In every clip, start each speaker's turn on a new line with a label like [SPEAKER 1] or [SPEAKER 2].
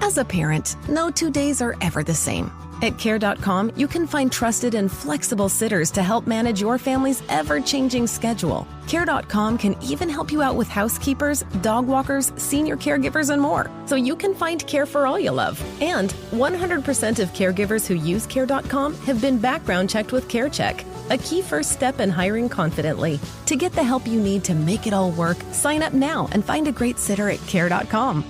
[SPEAKER 1] As a parent, no 2 days are ever the same. At Care.com, you can find trusted and flexible sitters to help manage your family's ever-changing schedule. Care.com can even help you out with housekeepers, dog walkers, senior caregivers, and more, so you can find care for all you love. And 100% of caregivers who use Care.com have been background checked with CareCheck, a key first step in hiring confidently. To get the help you need to make it all work, sign up now and find a great sitter at Care.com.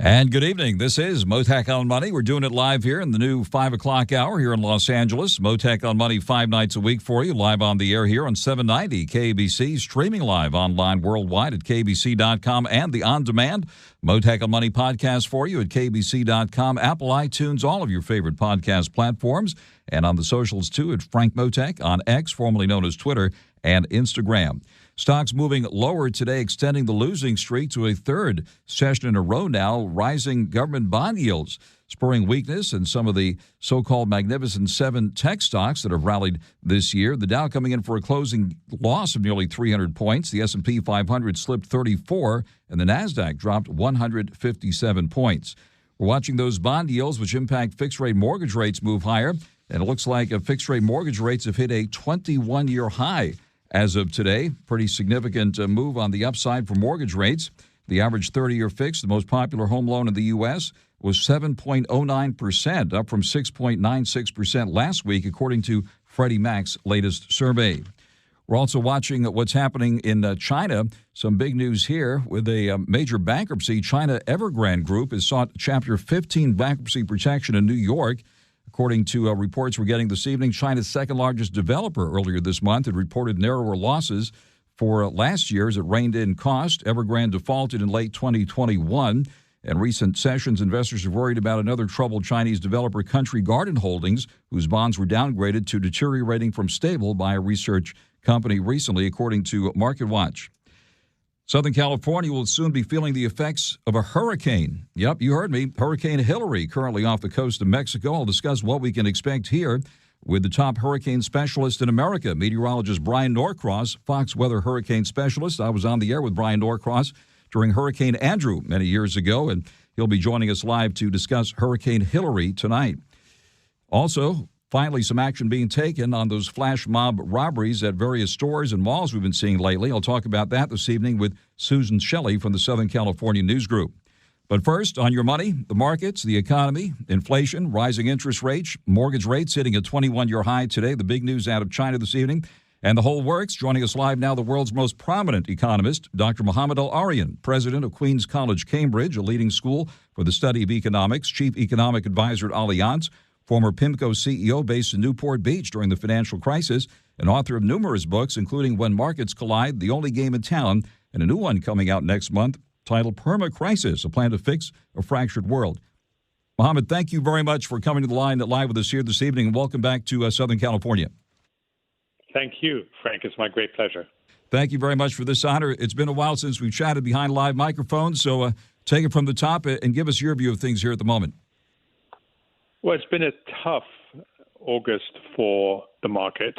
[SPEAKER 2] And good evening. This is Mottek on Money. We're doing it live here in the new 5 o'clock hour here in Los Angeles. Mottek on Money 5 nights a week for you, live on the air here on 790 KBC, streaming live online worldwide at kbc.com and the on-demand Mottek on Money podcast for you at kbc.com, Apple, iTunes, all of your favorite podcast platforms, and on the socials too at Frank Mottek on X, formerly known as Twitter, and Instagram. Stocks moving lower today, extending the losing streak to a third session in a row now. Rising government bond yields spurring weakness in some of the so-called Magnificent Seven tech stocks that have rallied this year. The Dow coming in for a closing loss of nearly 300 points. The S&P 500 slipped 34, and the Nasdaq dropped 157 points. We're watching those bond yields, which impact fixed-rate mortgage rates, move higher, and it looks like fixed-rate mortgage rates have hit a 21-year high. As of today, pretty significant move on the upside for mortgage rates. The average 30-year fix, the most popular home loan in the U.S., was 7.09%, up from 6.96% last week, according to Freddie Mac's latest survey. We're also watching what's happening in China. Some big news here with a major bankruptcy. China Evergrande Group has sought Chapter 15 bankruptcy protection in New York. According to reports we're getting this evening, China's second-largest developer earlier this month had reported narrower losses for last year as it reined in cost. Evergrande defaulted in late 2021. In recent sessions, investors are worried about another troubled Chinese developer, Country Garden Holdings, whose bonds were downgraded to deteriorating from stable by a research company recently, according to MarketWatch. Southern California will soon be feeling the effects of a hurricane. Yep, you heard me. Hurricane Hillary, currently off the coast of Mexico. I'll discuss what we can expect here with the top hurricane specialist in America, meteorologist BRYAN Norcross, Fox Weather hurricane specialist. I was on the air with BRYAN Norcross during Hurricane Andrew many years ago, and he'll be joining us live to discuss Hurricane Hillary tonight. Also, finally, some action being taken on those flash mob robberies at various stores and malls we've been seeing lately. I'll talk about that this evening with Susan SHELLY from the Southern California News Group. But first, on your money, the markets, the economy, inflation, rising interest rates, mortgage rates hitting a 21-year high today. The big news out of China this evening. And the whole works. Joining us live now, the world's most prominent economist, Dr. MOHAMED ERIAN, president of Queen's College, Cambridge, a leading school for the study of economics, chief economic advisor at Allianz, former PIMCO CEO based in Newport Beach during the financial crisis, and author of numerous books, including When Markets Collide, The Only Game in Town, and a new one coming out next month titled Perma-Crisis, a plan to fix a fractured world. MOHAMED, thank you very much for coming to the line live with us here this evening, and welcome back to Southern California.
[SPEAKER 3] Thank you, Frank. It's my great pleasure.
[SPEAKER 2] Thank you very much for this honor. It's been a while since we've chatted behind live microphones, so take it from the top and give us your view of things here at the moment.
[SPEAKER 3] Well, it's been a tough August for the markets.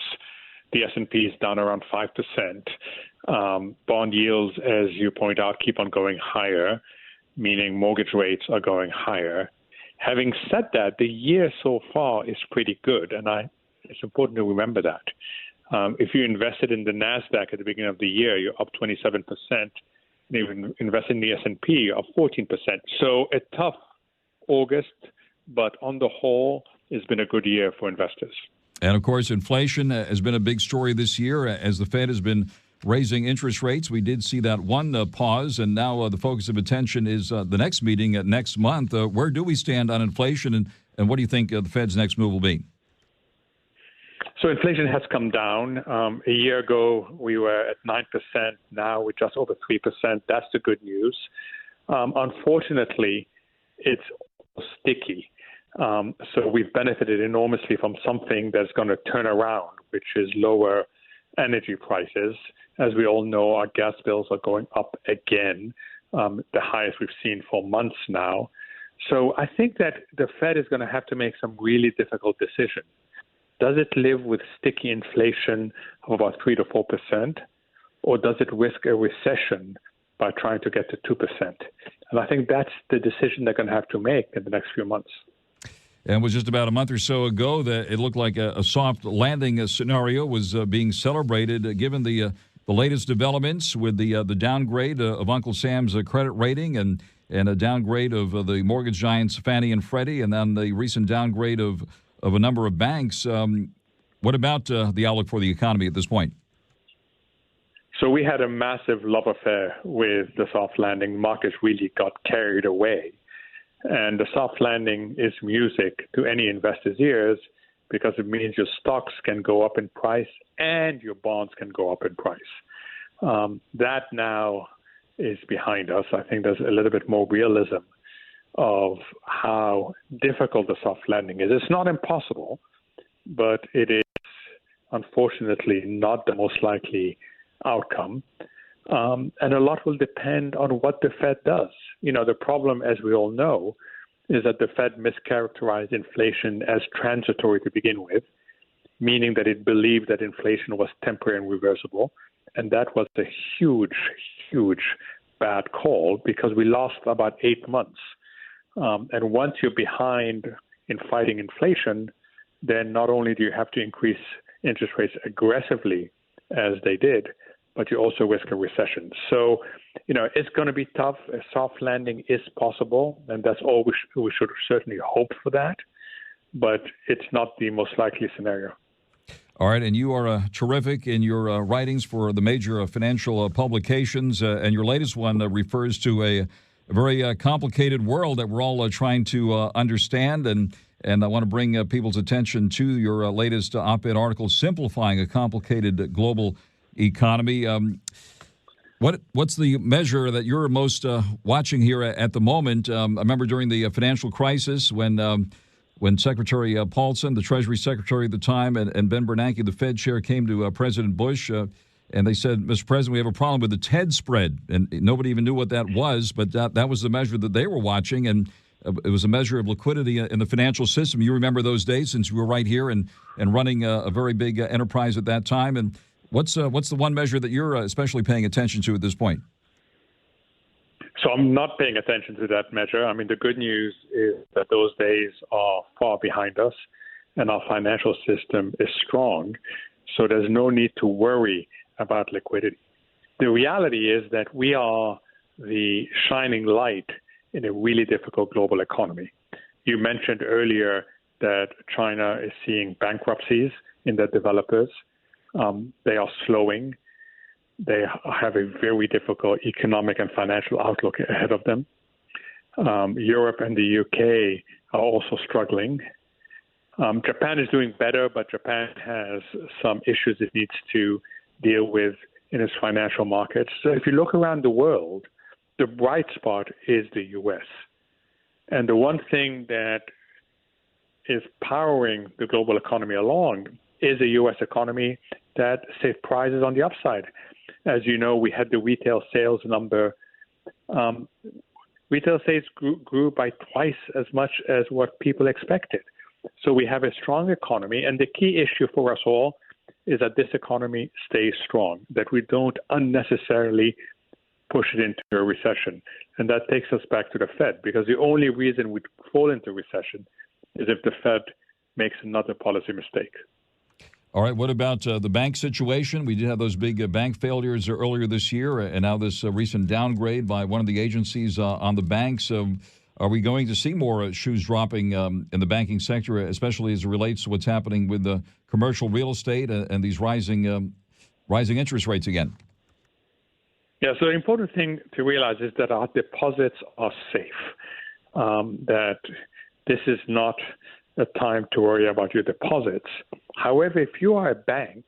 [SPEAKER 3] The S&P is down around 5%. Bond yields, as you point out, keep on going higher, meaning mortgage rates are going higher. Having said that, the year so far is pretty good, and it's important to remember that. If you invested in the NASDAQ at the beginning of the year, you're up 27%. And if you invest in the S&P, you're up 14%. So a tough August, but on the whole, it's been a good year for investors.
[SPEAKER 2] And, of course, inflation has been a big story this year as the Fed has been raising interest rates. We did see that one pause, and now the focus of attention is the next meeting next month. Where do we stand on inflation, and what do you think the Fed's next move will be?
[SPEAKER 3] So inflation has come down. A year ago, we were at 9%. Now we're just over 3%. That's the good news. Unfortunately, it's sticky. So we've benefited enormously from something that's going to turn around, which is lower energy prices. As we all know, our gas bills are going up again, the highest we've seen for months now. So I think that the Fed is going to have to make some really difficult decisions. Does it live with sticky inflation of about 3 to 4%, or does it risk a recession by trying to get to 2%. And I think that's the decision they're going to have to make in the next few months.
[SPEAKER 2] And it was just about a month or so ago that it looked like a soft landing scenario was being celebrated, given the latest developments with the downgrade of Uncle Sam's credit rating and a downgrade of the mortgage giants Fannie and Freddie, and then the recent downgrade of a number of banks. What about the outlook for the economy at this point?
[SPEAKER 3] So we had a massive love affair with the soft landing. Markets really got carried away. And the soft landing is music to any investor's ears because it means your stocks can go up in price and your bonds can go up in price. That now is behind us. I think there's a little bit more realism of how difficult the soft landing is. It's not impossible, but it is unfortunately not the most likely outcome. And a lot will depend on what the Fed does. You know, the problem, as we all know, is that the Fed mischaracterized inflation as transitory to begin with, meaning that it believed that inflation was temporary and reversible. And that was a huge, huge bad call because we lost about 8 months. And once you're behind in fighting inflation, then not only do you have to increase interest rates aggressively as they did, but you also risk a recession. So, you know, it's going to be tough. A soft landing is possible, and that's all we should certainly hope for that. But it's not the most likely scenario.
[SPEAKER 2] All right, and you are terrific in your writings for the major financial publications, and your latest one refers to a very complicated world that we're all trying to understand, and I want to bring people's attention to your latest op-ed article, Simplifying a Complicated Global Economy. What's the measure that you're most watching here at the moment? I remember during the financial crisis when Secretary Paulson, the Treasury Secretary at the time, and Ben Bernanke, the Fed chair, came to President Bush, and they said, Mr. President, we have a problem with the TED spread. And nobody even knew what that was, but that was the measure that they were watching, and it was a measure of liquidity in the financial system. You remember those days since you were right here and running a very big enterprise at that time. And what's the one measure that you're especially paying attention to at this point?
[SPEAKER 3] So I'm not paying attention to that measure. I mean, the good news is that those days are far behind us and our financial system is strong. So there's no need to worry about liquidity. The reality is that we are the shining light in a really difficult global economy. You mentioned earlier that China is seeing bankruptcies in their developers. They are slowing. They have a very difficult economic and financial outlook ahead of them. Europe and the UK are also struggling. Japan is doing better, but Japan has some issues it needs to deal with in its financial markets. So if you look around the world, the bright spot is the U.S. And the one thing that is powering the global economy along is a U.S. economy that surprises on the upside. As you know, we had the retail sales number. Retail sales grew by twice as much as what people expected. So we have a strong economy, and the key issue for us all is that this economy stays strong, that we don't unnecessarily push it into a recession. And that takes us back to the Fed, because the only reason we'd fall into recession is if the Fed makes another policy mistake.
[SPEAKER 2] All right, what about the bank situation? We did have those big bank failures earlier this year, and now this recent downgrade by one of the agencies on the banks. Are we going to see more shoes dropping in the banking sector, especially as it relates to what's happening with the commercial real estate and these rising interest rates again?
[SPEAKER 3] Yeah, so the important thing to realize is that our deposits are safe, that this is not a time to worry about your deposits. However, if you are a bank,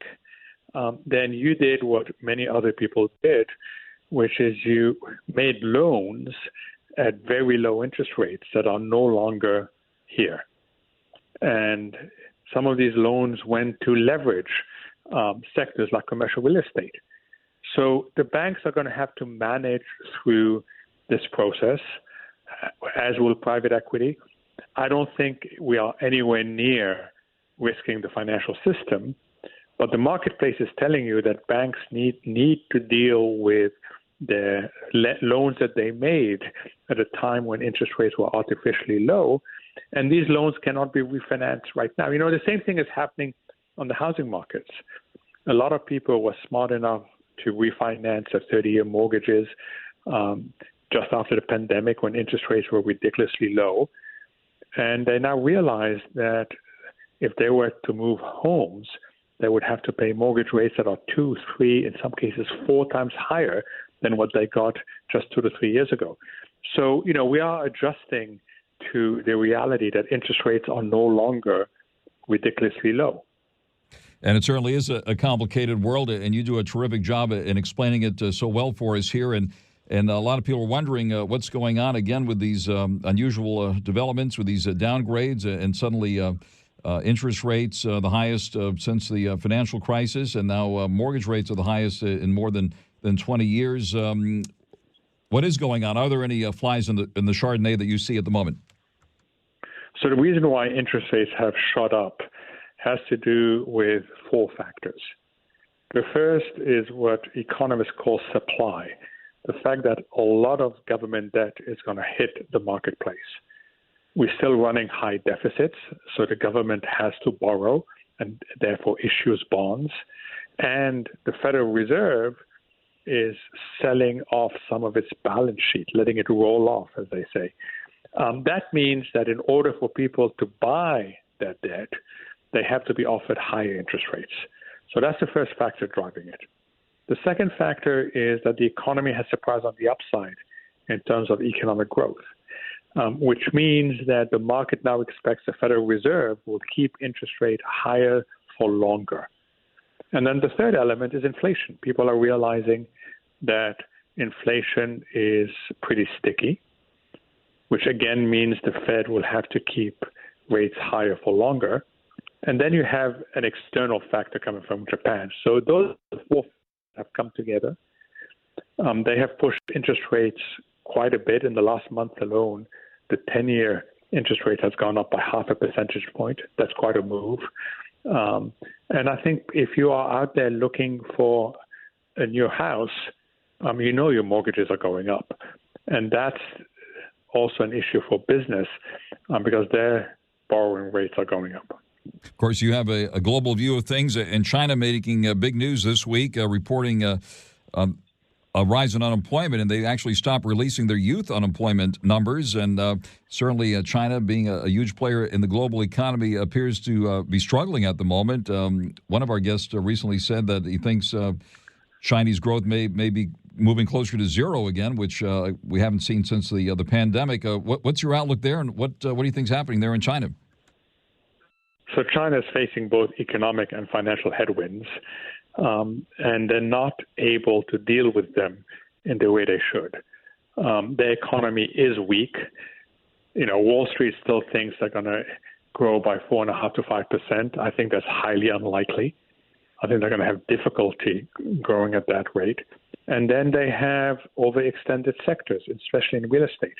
[SPEAKER 3] then you did what many other people did, which is you made loans at very low interest rates that are no longer here. And some of these loans went to leverage sectors like commercial real estate. So the banks are going to have to manage through this process, as will private equity. I don't think we are anywhere near risking the financial system, but the marketplace is telling you that banks need to deal with their loans that they made at a time when interest rates were artificially low, and these loans cannot be refinanced right now. The same thing is happening on the housing markets. A lot of people were smart enough to refinance their 30-year mortgages just after the pandemic when interest rates were ridiculously low, and they now realize that if they were to move homes, they would have to pay mortgage rates that are 2, 3, in some cases 4 times higher than what they got just 2 to 3 years ago. So, we are adjusting to the reality that interest rates are no longer ridiculously low.
[SPEAKER 2] And it certainly is a complicated world, and you do a terrific job in explaining it so well for us here. And a lot of people are wondering what's going on again with these unusual developments, with these downgrades, and suddenly interest rates the highest since the financial crisis, and now mortgage rates are the highest in more than 20 years. What is going on? Are there any flies in the Chardonnay that you see at the moment?
[SPEAKER 3] So the reason why interest rates have shot up has to do with 4 factors. The first is what economists call supply, the fact that a lot of government debt is going to hit the marketplace. We're still running high deficits, so the government has to borrow and therefore issues bonds. And the Federal Reserve is selling off some of its balance sheet, letting it roll off, as they say. That means that in order for people to buy that debt, they have to be offered higher interest rates. So that's the first factor driving it. The second factor is that the economy has surprised on the upside in terms of economic growth, which means that the market now expects the Federal Reserve will keep interest rate higher for longer. And then the third element is inflation. People are realizing that inflation is pretty sticky, which again means the Fed will have to keep rates higher for longer. And then you have an external factor coming from Japan. So those 4 have come together. They have pushed interest rates quite a bit. In the last month alone, the 10-year interest rate has gone up by 0.5 percentage point. That's quite a move. And I think if you are out there looking for a new house, your mortgages are going up. And that's also an issue for business because their borrowing rates are going up.
[SPEAKER 2] Of course, you have a global view of things, and China making big news this week, reporting a rise in unemployment, and they actually stopped releasing their youth unemployment numbers. And certainly China, being a huge player in the global economy, appears to be struggling at the moment. One of our guests recently said that he thinks Chinese growth may be moving closer to zero again, which we haven't seen since the pandemic. What's your outlook there, and what do you think is happening there in China?
[SPEAKER 3] So China is facing both economic and financial headwinds, and they're not able to deal with them in the way they should. Their economy is weak. Wall Street still thinks they're going to grow by 4.5% to 5%. I think that's highly unlikely. I think they're going to have difficulty growing at that rate. And then they have overextended sectors, especially in real estate.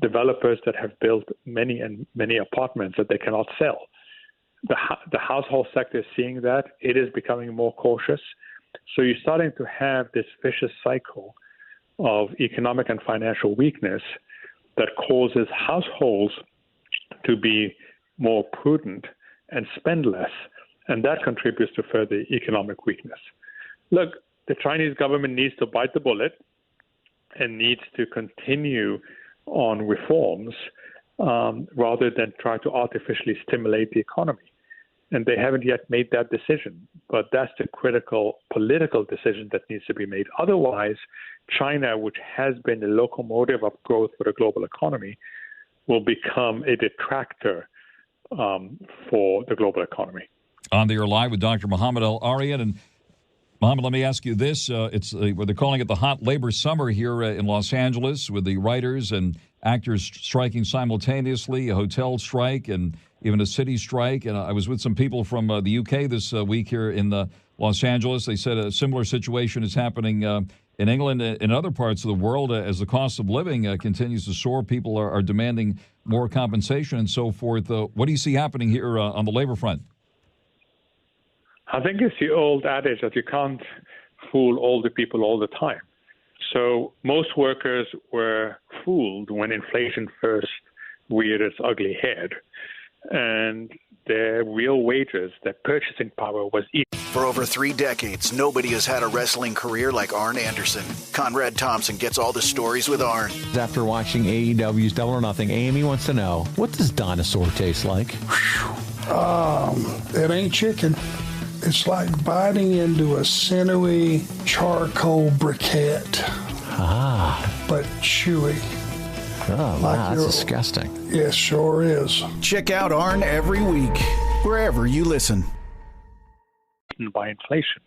[SPEAKER 3] Developers that have built many apartments that they cannot sell. The household sector is seeing that. It is becoming more cautious. So you're starting to have this vicious cycle of economic and financial weakness that causes households to be more prudent and spend less. And that contributes to further economic weakness. Look, the Chinese government needs to bite the bullet and needs to continue on reforms rather than try to artificially stimulate the economy. And they haven't yet made that decision. But that's the critical political decision that needs to be made. Otherwise, China, which has been the locomotive of growth for the global economy, will become a detractor for the global economy.
[SPEAKER 2] On the air live with Dr. Mohamed ERIAN. And Mohamed, let me ask you this. It's they're calling it the hot labor summer here in Los Angeles, with the writers and actors striking simultaneously, a hotel strike and even a city strike. And I was with some people from the UK this week here in Los Angeles. They said a similar situation is happening in England and in other parts of the world as the cost of living continues to soar. People are demanding more compensation and so forth. What do you see happening here on the labor front?
[SPEAKER 3] I think it's the old adage that you can't fool all the people all the time. So most workers were fooled when inflation first reared its ugly head, and their real wages, their purchasing power was equal.
[SPEAKER 4] For over 3 decades, nobody has had a wrestling career like Arn Anderson. Conrad Thompson gets all the stories with Arn.
[SPEAKER 5] After watching AEW's Double or Nothing, Amy wants to know, what does dinosaur taste like?
[SPEAKER 6] It ain't chicken. It's like biting into a sinewy charcoal briquette. But chewy.
[SPEAKER 5] Oh, wow, that's disgusting.
[SPEAKER 6] Yes, sure is.
[SPEAKER 4] Check out Arn every week, wherever you listen.
[SPEAKER 3] By inflation.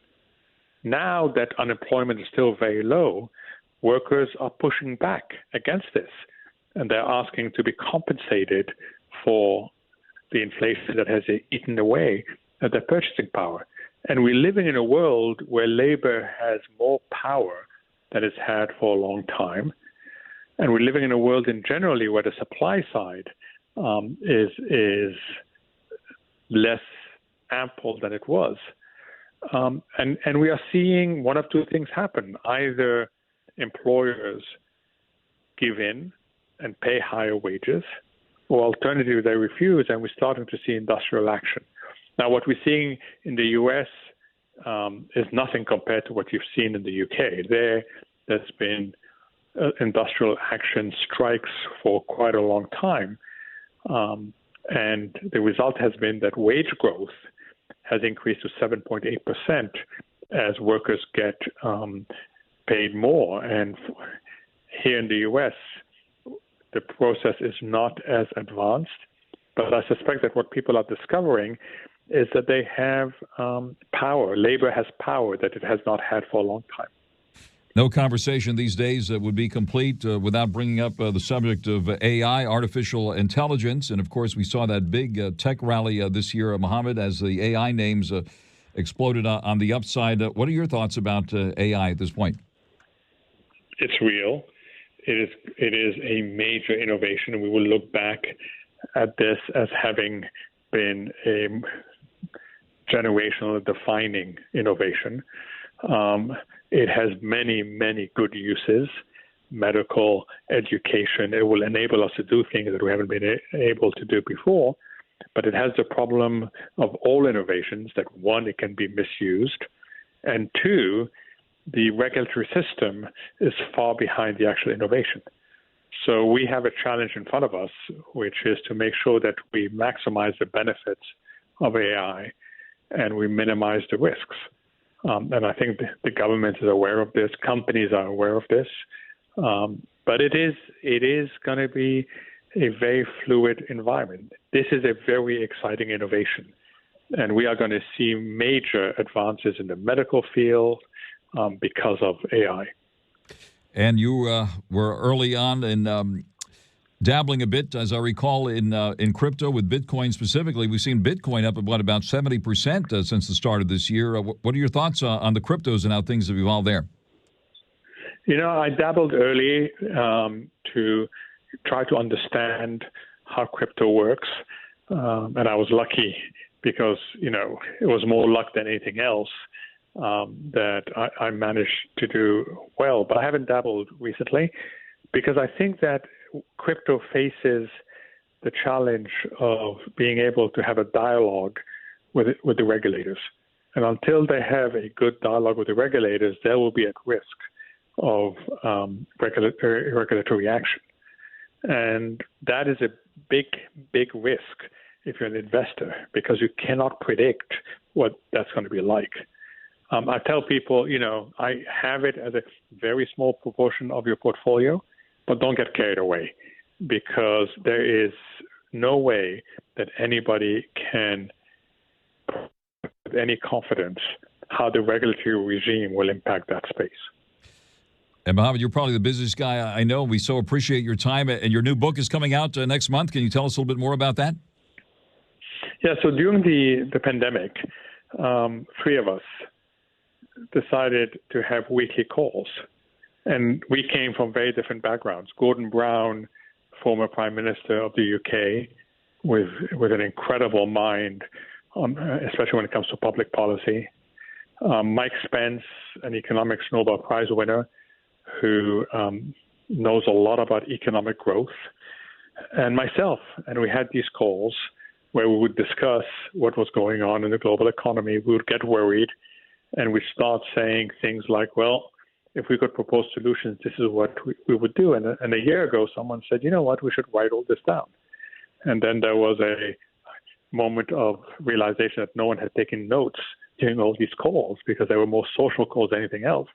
[SPEAKER 3] Now that unemployment is still very low, workers are pushing back against this, and they're asking to be compensated for the inflation that has eaten away at their purchasing power. And we're living in a world where labor has more power than it's had for a long time. And we're living in a world in generally where the supply side is less ample than it was. And we are seeing one of two things happen. Either employers give in and pay higher wages, or alternatively they refuse, and we're starting to see industrial action. Now, what we're seeing in the U.S. Is nothing compared to what you've seen in the U.K. There's been industrial action strikes for quite a long time, and the result has been that wage growth has increased to 7.8% as workers get paid more. And here in the U.S., the process is not as advanced, but I suspect that what people are discovering is that they have power. Labor has power that it has not had for a long time.
[SPEAKER 2] No conversation these days would be complete without bringing up the subject of AI, artificial intelligence. And, of course, we saw that big tech rally this year, Mohammed, as the AI names exploded on the upside. What are your thoughts about AI at this point?
[SPEAKER 3] It's real. It is a major innovation, and we will look back at this as having been a generational defining innovation. It has many, many good uses, medical, education. It will enable us to do things that we haven't been able to do before. But it has the problem of all innovations that, one, it can be misused, and two, the regulatory system is far behind the actual innovation. So we have a challenge in front of us, which is to make sure that we maximize the benefits of AI and we minimize the risks. And I think the government is aware of this. Companies are aware of this. But it is going to be a very fluid environment. This is a very exciting innovation. And we are going to see major advances in the medical field because of AI.
[SPEAKER 2] And you were early on in dabbling a bit, as I recall, in crypto with Bitcoin specifically. We've seen Bitcoin up about 70% since the start of this year. What are your thoughts on the cryptos and how things have evolved there?
[SPEAKER 3] You know, I dabbled early to try to understand how crypto works. And I was lucky because, you know, it was more luck than anything else that I managed to do well. But I haven't dabbled recently because I think that crypto faces the challenge of being able to have a dialogue with the regulators. And until they have a good dialogue with the regulators, they will be at risk of regulatory action. And that is a big, big risk if you're an investor, because you cannot predict what that's going to be like. I tell people, you know, I have it as a very small proportion of your portfolio, but don't get carried away, because there is no way that anybody can, with any confidence, how the regulatory regime will impact that space.
[SPEAKER 2] And Mohammed, you're probably the busiest guy I know. We so appreciate your time. And your new book is coming out next month. Can you tell us a little bit more about that?
[SPEAKER 3] Yeah, so during the pandemic, three of us decided to have weekly calls. And we came from very different backgrounds. Gordon Brown, former Prime Minister of the UK, with an incredible mind, especially when it comes to public policy. Mike Spence, an economics Nobel Prize winner, who knows a lot about economic growth, and myself. And we had these calls where we would discuss what was going on in the global economy. We would get worried, and we'd start saying things like, well, if we could propose solutions, this is what we would do. And a year ago, someone said, you know what, we should write all this down. And then there was a moment of realization that no one had taken notes during all these calls because they were more social calls than anything else.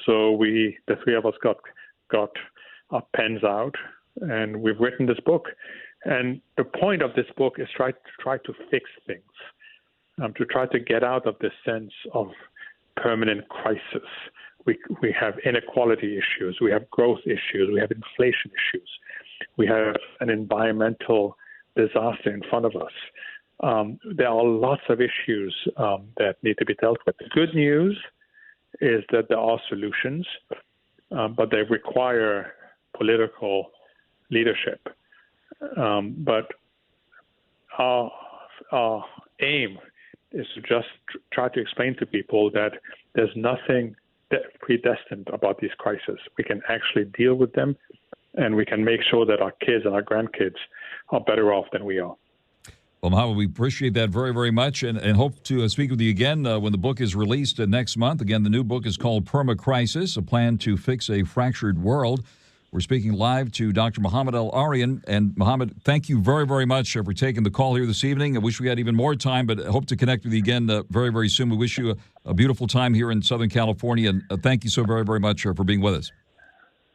[SPEAKER 3] So the three of us got our pens out, and we've written this book. And the point of this book is try to fix things, to try to get out of this sense of permanent crisis. We have inequality issues, we have growth issues, we have inflation issues, we have an environmental disaster in front of us. There are lots of issues that need to be dealt with. The good news is that there are solutions, but they require political leadership. But our aim is to just try to explain to people that there's nothing predestined about these crises. We can actually deal with them, and we can make sure that our kids and our grandkids are better off than we are.
[SPEAKER 2] Well, Mohamed, we appreciate that very, very much, and hope to speak with you again when the book is released next month. Again, the new book is called Permacrisis, A Plan to Fix a Fractured World. We're speaking live to Dr. Mohamed ERIAN. And Mohamed, thank you very, very much for taking the call here this evening. I wish we had even more time, but I hope to connect with you again very, very soon. We wish you a beautiful time here in Southern California, and thank you so very, very much for being with us.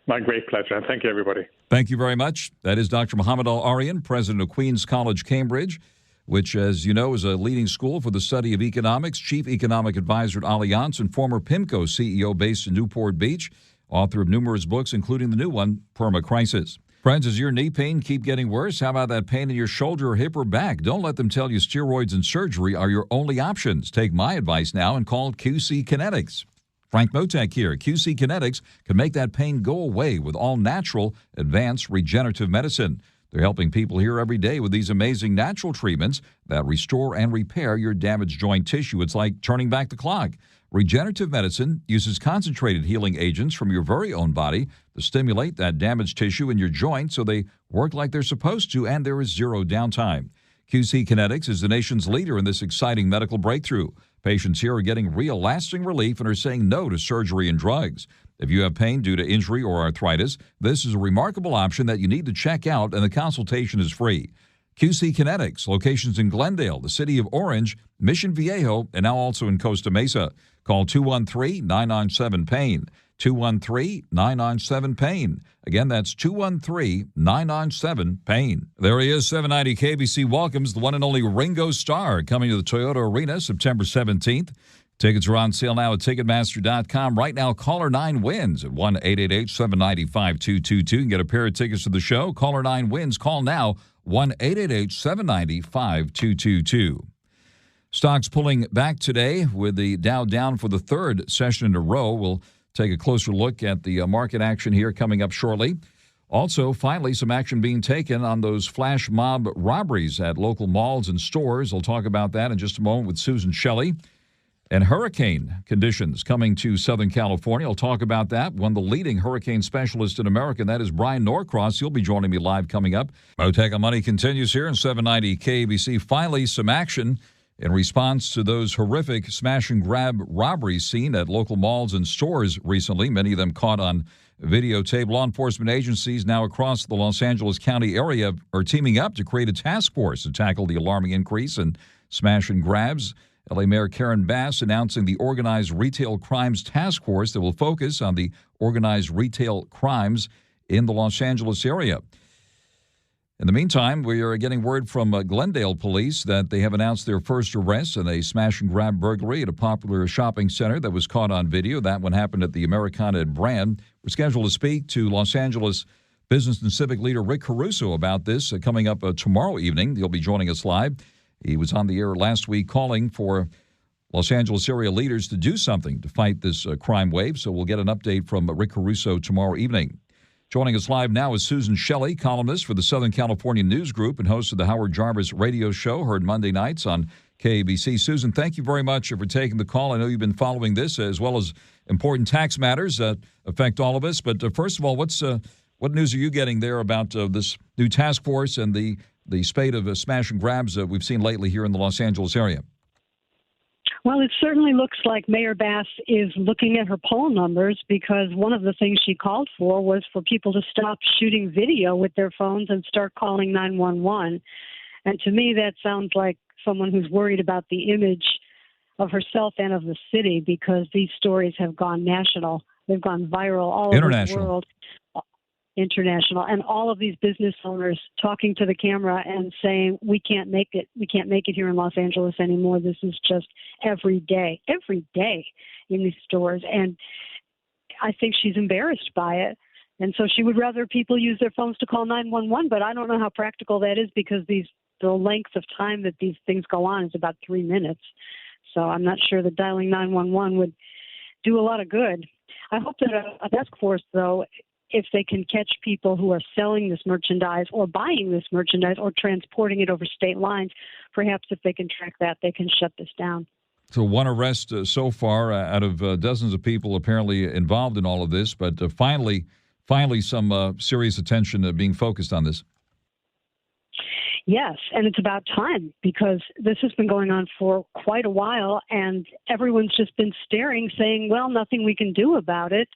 [SPEAKER 3] My great pleasure, and thank you, everybody.
[SPEAKER 2] Thank you very much. That is Dr. Mohamed ERIAN, president of Queens College, Cambridge, which, as you know, is a leading school for the study of economics, chief economic advisor at Allianz, and former PIMCO CEO based in Newport Beach. Author of numerous books, including the new one, Permacrisis. Friends, does your knee pain keep getting worse? How about that pain in your shoulder or hip or back? Don't let them tell you steroids and surgery are your only options. Take my advice now and call QC Kinetics. Frank Mottek here. QC Kinetics can make that pain go away with all natural, advanced regenerative medicine. They're helping people here every day with these amazing natural treatments that restore and repair your damaged joint tissue. It's like turning back the clock. Regenerative medicine uses concentrated healing agents from your very own body to stimulate that damaged tissue in your joint so they work like they're supposed to, and there is zero downtime. QC Kinetics is the nation's leader in this exciting medical breakthrough. Patients here are getting real lasting relief and are saying no to surgery and drugs. If you have pain due to injury or arthritis, this is a remarkable option that you need to check out, and the consultation is free. QC Kinetics, locations in Glendale, the city of Orange, Mission Viejo, and now also in Costa Mesa. Call 213-997-PAIN, 213-997-PAIN. Again, that's 213-997-PAIN. There he is, 790 KBC welcomes the one and only Ringo Starr coming to the Toyota Arena September 17th. Tickets are on sale now at Ticketmaster.com. Right now, caller 9 wins at 1-888-790-5222. You can get a pair of tickets to the show. Caller 9 wins. Call now, 1-888-790-5222. Stocks pulling back today with the Dow down for the third session in a row. We'll take a closer look at the market action here coming up shortly. Also, finally, some action being taken on those flash mob robberies at local malls and stores. I'll talk about that in just a moment with Susan Shelley. And hurricane conditions coming to Southern California. I'll talk about that. One of the leading hurricane specialists in America, and that is BRYAN Norcross. He'll be joining me live coming up. Mottek on Money continues here in 790 KBC. Finally, some action in response to those horrific smash-and-grab robberies seen at local malls and stores recently, many of them caught on videotape. Law enforcement agencies now across the Los Angeles County area are teaming up to create a task force to tackle the alarming increase in smash-and-grabs. LA Mayor Karen Bass announcing the Organized Retail Crimes Task Force that will focus on the organized retail crimes in the Los Angeles area. In the meantime, we are getting word from Glendale police that they have announced their first arrest in a smash-and-grab burglary at a popular shopping center that was caught on video. That one happened at the Americana at BRYAN. We're scheduled to speak to Los Angeles business and civic leader Rick Caruso about this coming up tomorrow evening. He'll be joining us live. He was on the air last week calling for Los Angeles area leaders to do something to fight this crime wave. So we'll get an update from Rick Caruso tomorrow evening. Joining us live now is Susan Shelley, columnist for the Southern California News Group and host of the Howard Jarvis radio show, heard Monday nights on KABC. Susan, thank you very much for taking the call. I know you've been following this as well as important tax matters that affect all of us. But first of all, what news are you getting there about this new task force and the spate of smash and grabs that we've seen lately here in the Los Angeles area?
[SPEAKER 7] Well, it certainly looks like Mayor Bass is looking at her poll numbers, because one of the things she called for was for people to stop shooting video with their phones and start calling 911. And to me, that sounds like someone who's worried about the image of herself and of the city, because these stories have gone national. They've gone viral all over the world. International, and all of these business owners talking to the camera and saying, we can't make it here in Los Angeles anymore. This is just every day in these stores. And I think she's embarrassed by it. And so she would rather people use their phones to call 911, but I don't know how practical that is, because the length of time that these things go on is about 3 minutes. So I'm not sure that dialing 911 would do a lot of good. I hope that a task force, though, if they can catch people who are selling this merchandise or buying this merchandise or transporting it over state lines, perhaps if they can track that, they can shut this down.
[SPEAKER 2] So one arrest so far out of dozens of people apparently involved in all of this, but finally some serious attention being focused on this.
[SPEAKER 7] Yes, and it's about time, because this has been going on for quite a while, and everyone's just been staring, saying, well, nothing we can do about it.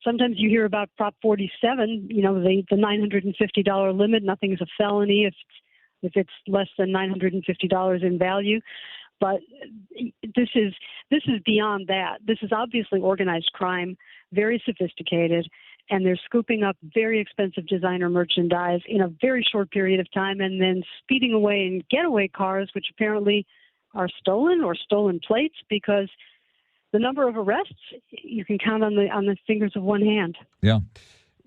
[SPEAKER 7] Sometimes you hear about Prop 47, the $950 limit. Nothing is a felony if it's less than $950 in value. But this is beyond that. This is obviously organized crime, very sophisticated, and they're scooping up very expensive designer merchandise in a very short period of time, and then speeding away in getaway cars, which apparently are stolen or stolen plates, because the number of arrests you can count on the fingers of one hand. Yeah.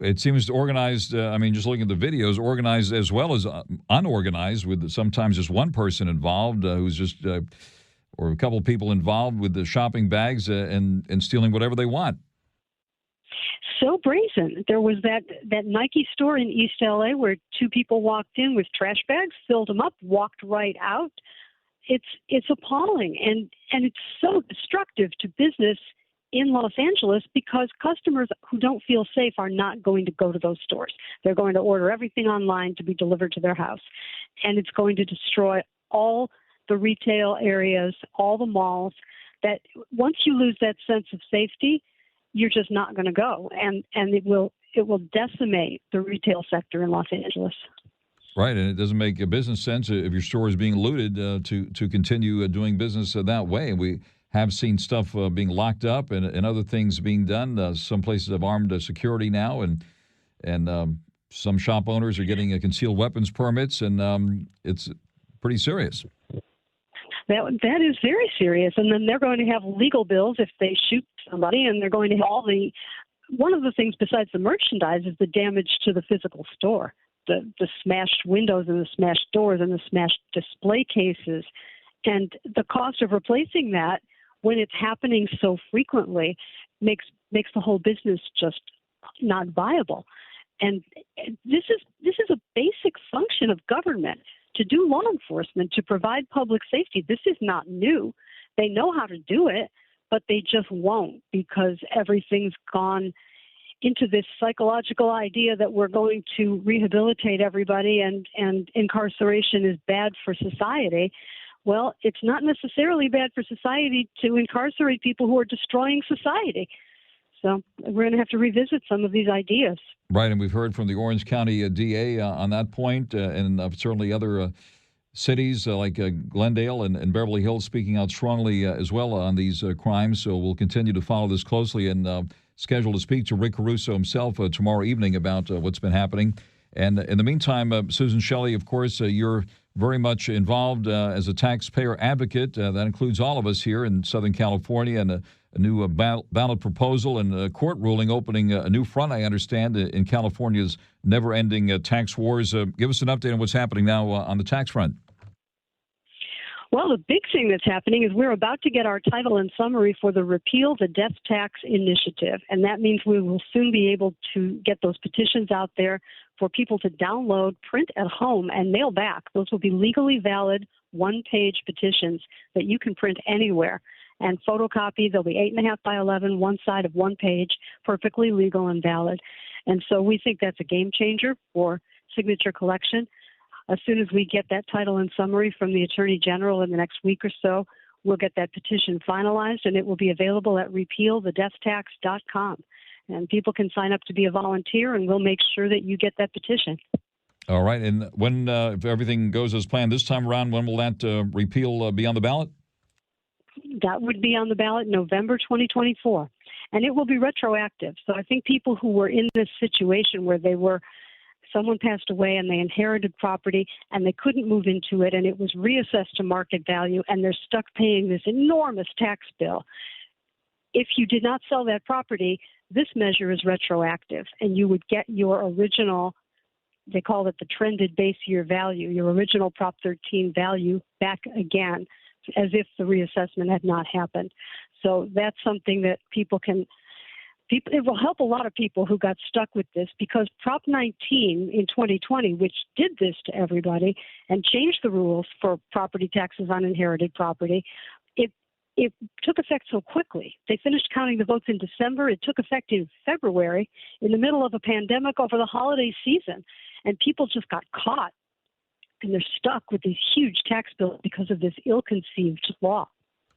[SPEAKER 2] It seems organized, just looking at the videos, organized as well as unorganized, with sometimes just one person involved who's just, or a couple of people involved with the shopping bags and stealing whatever they want.
[SPEAKER 7] So brazen. There was that Nike store in East LA where two people walked in with trash bags, filled them up, walked right out. It's appalling, and it's so destructive to business in Los Angeles, because customers who don't feel safe are not going to go to those stores. They're going to order everything online to be delivered to their house, and it's going to destroy all the retail areas, all the malls. That once you lose that sense of safety, you're just not going to go, and it will decimate the retail sector in Los Angeles.
[SPEAKER 2] Right, and it doesn't make a business sense if your store is being looted to continue doing business that way. We have seen stuff being locked up and other things being done. Some places have armed security now, and some shop owners are getting concealed weapons permits, and it's pretty serious.
[SPEAKER 7] That is very serious, and then they're going to have legal bills if they shoot somebody, and they're going to have one of the things besides the merchandise is the damage to the physical store. The smashed windows and the smashed doors and the smashed display cases, and the cost of replacing that when it's happening so frequently makes the whole business just not viable. And this is a basic function of government, to do law enforcement, to provide public safety. This is not new. They know how to do it, but they just won't, because everything's gone into this psychological idea that we're going to rehabilitate everybody and incarceration is bad for society. Well, it's not necessarily bad for society to incarcerate people who are destroying society. So we're going to have to revisit some of these ideas.
[SPEAKER 2] Right, and we've heard from the Orange County DA on that point, and certainly other cities like Glendale and Beverly Hills speaking out strongly as well on these crimes. So we'll continue to follow this closely and scheduled to speak to Rick Caruso himself tomorrow evening about what's been happening. And in the meantime, Susan Shelley, of course, you're very much involved as a taxpayer advocate. That includes all of us here in Southern California, and a new ballot proposal and a court ruling opening a new front, I understand, in California's never-ending tax wars. Give us an update on what's happening now on the tax front.
[SPEAKER 7] Well, the big thing that's happening is we're about to get our title and summary for the Repeal the Death Tax Initiative, and that means we will soon be able to get those petitions out there for people to download, print at home, and mail back. Those will be legally valid one-page petitions that you can print anywhere and photocopy. They'll be 8.5 by 11, one side of one page, perfectly legal and valid. And so we think that's a game changer for signature collection. As soon as we get that title and summary from the Attorney General in the next week or so, we'll get that petition finalized, and it will be available at repealthedeathtax.com. And people can sign up to be a volunteer, and we'll make sure that you get that petition.
[SPEAKER 2] All right. And when, if everything goes as planned this time around, when will that repeal be on the ballot?
[SPEAKER 7] That would be on the ballot November 2024, and it will be retroactive. So I think people who were in this situation where someone passed away and they inherited property and they couldn't move into it and it was reassessed to market value and they're stuck paying this enormous tax bill. If you did not sell that property, this measure is retroactive and you would get your original, they call it the trended base year value, your original Prop 13 value back again, as if the reassessment had not happened. So that's something that it will help a lot of people who got stuck with this, because Prop 19 in 2020, which did this to everybody and changed the rules for property taxes on inherited property, it took effect so quickly. They finished counting the votes in December. It took effect in February, in the middle of a pandemic over the holiday season. And people just got caught, and they're stuck with these huge tax bills because of this ill-conceived law.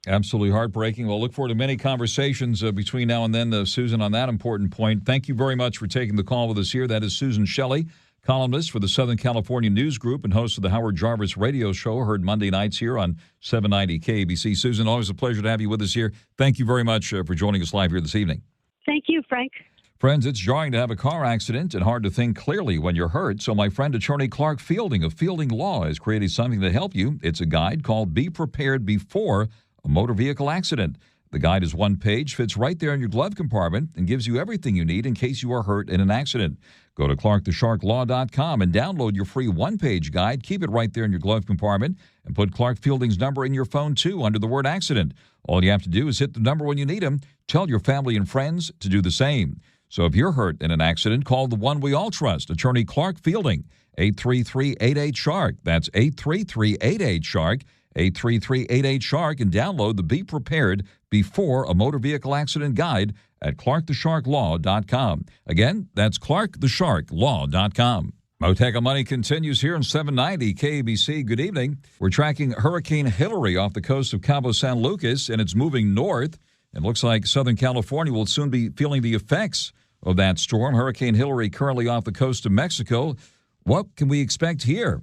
[SPEAKER 2] Absolutely heartbreaking. We'll look forward to many conversations between now and then, Susan, on that important point. Thank you very much for taking the call with us here. That is Susan Shelley, columnist for the Southern California News Group and host of the Howard Jarvis radio show, heard Monday nights here on 790 KABC. Susan, always a pleasure to have you with us here. Thank you very much for joining us live here this evening.
[SPEAKER 7] Thank you, Frank.
[SPEAKER 2] Friends, it's jarring to have a car accident and hard to think clearly when you're hurt, so my friend attorney Clark Fielding of Fielding Law has created something to help you. It's a guide called Be Prepared Before a Motor Vehicle Accident. The guide is one page, fits right there in your glove compartment, and gives you everything you need in case you are hurt in an accident. Go to clarkthesharklaw.com and download your free one-page guide. Keep it right there in your glove compartment and put Clark Fielding's number in your phone, too, under the word accident. All you have to do is hit the number when you need him. Tell your family and friends to do the same. So if you're hurt in an accident, call the one we all trust, attorney Clark Fielding, 833-88-SHARK. That's 833-88-SHARK, 833-88-SHARK, and download the Be Prepared Before a Motor Vehicle Accident guide at clarkthesharklaw.com. Again, that's clarkthesharklaw.com. Mottek on Money continues here on 790 KABC. Good evening. We're tracking Hurricane Hillary off the coast of Cabo San Lucas, and it's moving north. It looks like Southern California will soon be feeling the effects of that storm. Hurricane Hillary currently off the coast of Mexico. What can we expect here?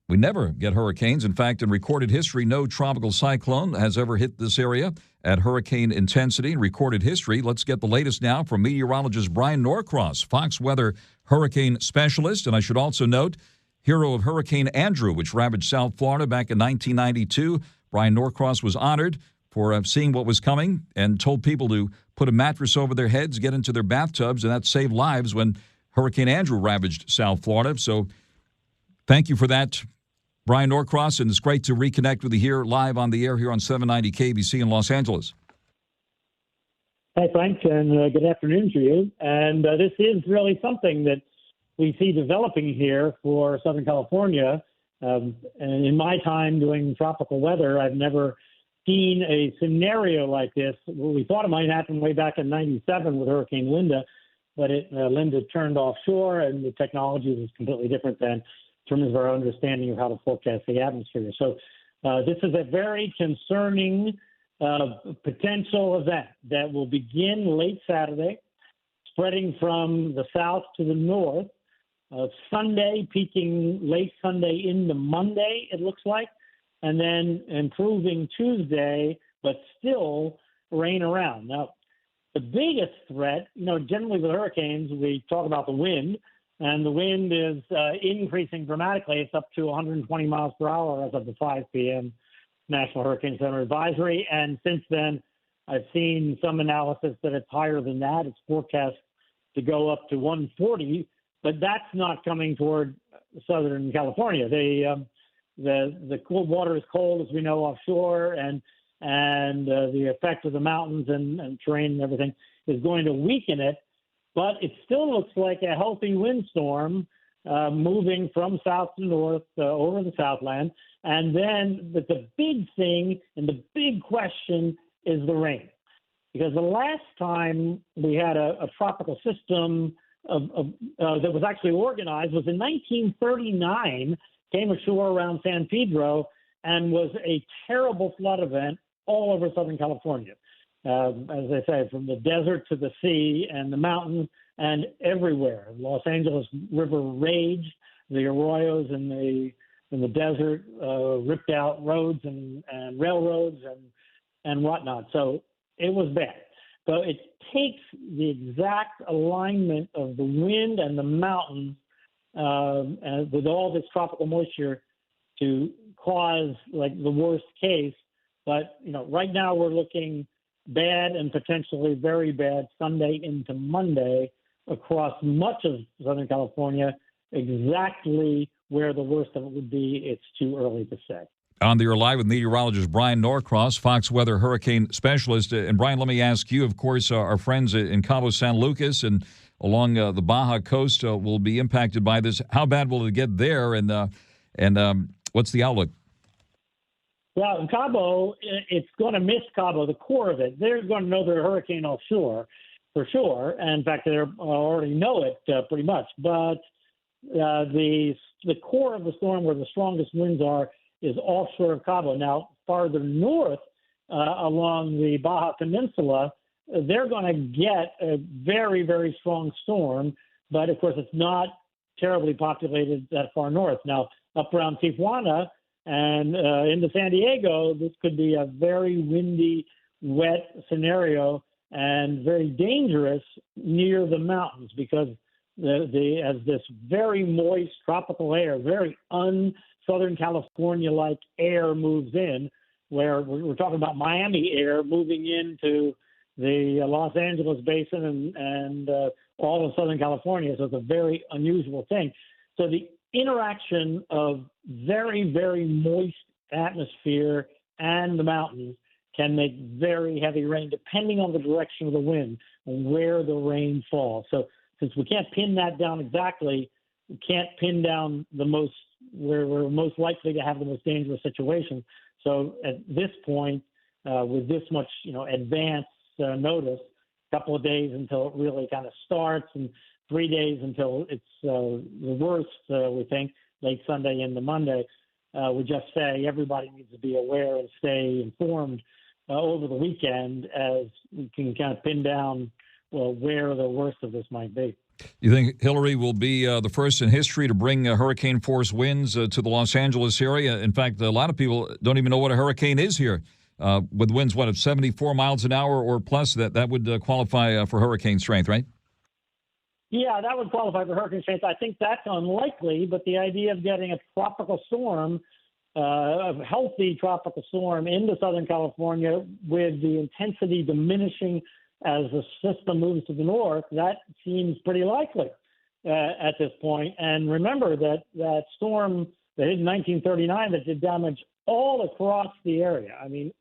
[SPEAKER 2] We never get hurricanes. In fact, in recorded history, no tropical cyclone has ever hit this area at hurricane intensity in recorded history. Let's get the latest now from meteorologist BRYAN Norcross, Fox Weather hurricane specialist. And I should also note, hero of Hurricane Andrew, which ravaged South Florida back in 1992. BRYAN Norcross was honored for seeing what was coming and told people to put a mattress over their heads, get into their bathtubs, and that saved lives when Hurricane Andrew ravaged South Florida. So thank you for that, BRYAN Norcross, and it's great to reconnect with you here live on the air here on 790 KBC in Los Angeles.
[SPEAKER 8] Hi, Frank, and good afternoon to you. And this is really something that we see developing here for Southern California. And in my time doing tropical weather, I've never seen a scenario like this. We thought it might happen way back in 97 with Hurricane Linda, but Linda turned offshore, and the technology was completely different then in terms of our understanding of how to forecast the atmosphere. So this is a very concerning potential event that will begin late Saturday, spreading from the south to the north, Sunday peaking late Sunday into Monday, it looks like, and then improving Tuesday, but still rain around. Now, the biggest threat, generally with hurricanes, we talk about the wind, and the wind is increasing dramatically. It's up to 120 miles per hour as of the 5 p.m. National Hurricane Center advisory. And since then, I've seen some analysis that it's higher than that. It's forecast to go up to 140, but that's not coming toward Southern California. The cool water is cold, as we know, offshore, and the effect of the mountains and terrain and everything is going to weaken it. but it still looks like a healthy windstorm moving from south to north over the Southland. And then the big thing and the big question is the rain. Because the last time we had a tropical system that was actually organized was in 1939, came ashore around San Pedro, and was a terrible flood event all over Southern California. As I say, from the desert to the sea and the mountains and everywhere. Los Angeles River raged. The arroyos in the desert ripped out roads and railroads and whatnot. So it was bad. So it takes the exact alignment of the wind and the mountains and with all this tropical moisture to cause like the worst case. But, right now we're looking bad and potentially very bad Sunday into Monday across much of Southern California. Exactly where the worst of it would be, it's too early to say.
[SPEAKER 2] On the Air Live with meteorologist BRYAN Norcross, Fox Weather Hurricane Specialist. And BRYAN, let me ask you, of course, our friends in Cabo San Lucas and along the Baja coast will be impacted by this. How bad will it get there, and what's the outlook?
[SPEAKER 8] Well, in Cabo, it's going to miss Cabo, the core of it. They're going to know their hurricane offshore, for sure. And in fact, they already know it pretty much. But the core of the storm, where the strongest winds are, is offshore of Cabo. Now, farther north along the Baja Peninsula, they're going to get a very, very strong storm. But, of course, it's not terribly populated that far north. Now, up around Tijuana and into San Diego, this could be a very windy, wet scenario and very dangerous near the mountains because as this very moist tropical air, very un-Southern California-like air moves in, where we're talking about Miami air moving into the Los Angeles basin and all of Southern California. So it's a very unusual thing. So the interaction of very, very moist atmosphere and the mountains can make very heavy rain depending on the direction of the wind and where the rain falls. So since we can't pin that down exactly, we can't pin down where we're most likely to have the most dangerous situation. So at this point, with this much advance notice, a couple of days until it really kind of starts and 3 days until it's the worst, we think, late Sunday into Monday. We just say everybody needs to be aware and stay informed over the weekend as we can kind of pin down where the worst of this might be.
[SPEAKER 2] You think Hillary will be the first in history to bring hurricane force winds to the Los Angeles area? In fact, a lot of people don't even know what a hurricane is here. With winds, of 74 miles an hour or plus, that would qualify for hurricane strength, right?
[SPEAKER 8] Yeah, that would qualify for hurricane strength. I think that's unlikely, but the idea of getting a tropical storm, a healthy tropical storm into Southern California with the intensity diminishing as the system moves to the north, that seems pretty likely at this point. And remember that storm that hit in 1939 that did damage all across the area. I mean,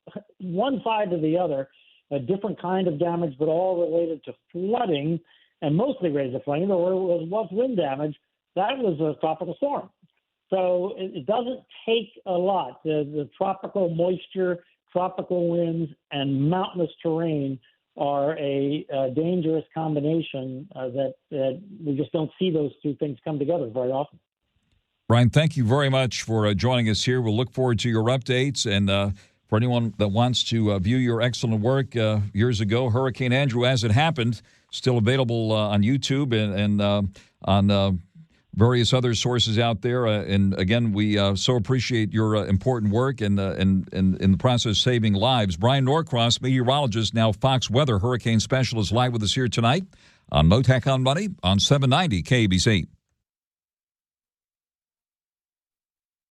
[SPEAKER 8] one side to the other, a different kind of damage, but all related to flooding and mostly related to flooding. There was wind damage. That was a tropical storm. So it doesn't take a lot. The tropical moisture, tropical winds, and mountainous terrain are a dangerous combination that we just don't see those two things come together very often.
[SPEAKER 2] BRYAN, thank you very much for joining us here. We'll look forward to your updates. And for anyone that wants to view your excellent work years ago, Hurricane Andrew, as it happened, still available on YouTube and on various other sources out there. And again, we so appreciate your important work and in the process saving lives. BRYAN Norcross, meteorologist, now Fox Weather Hurricane Specialist, live with us here tonight on Mottek on Money on 790 KABC.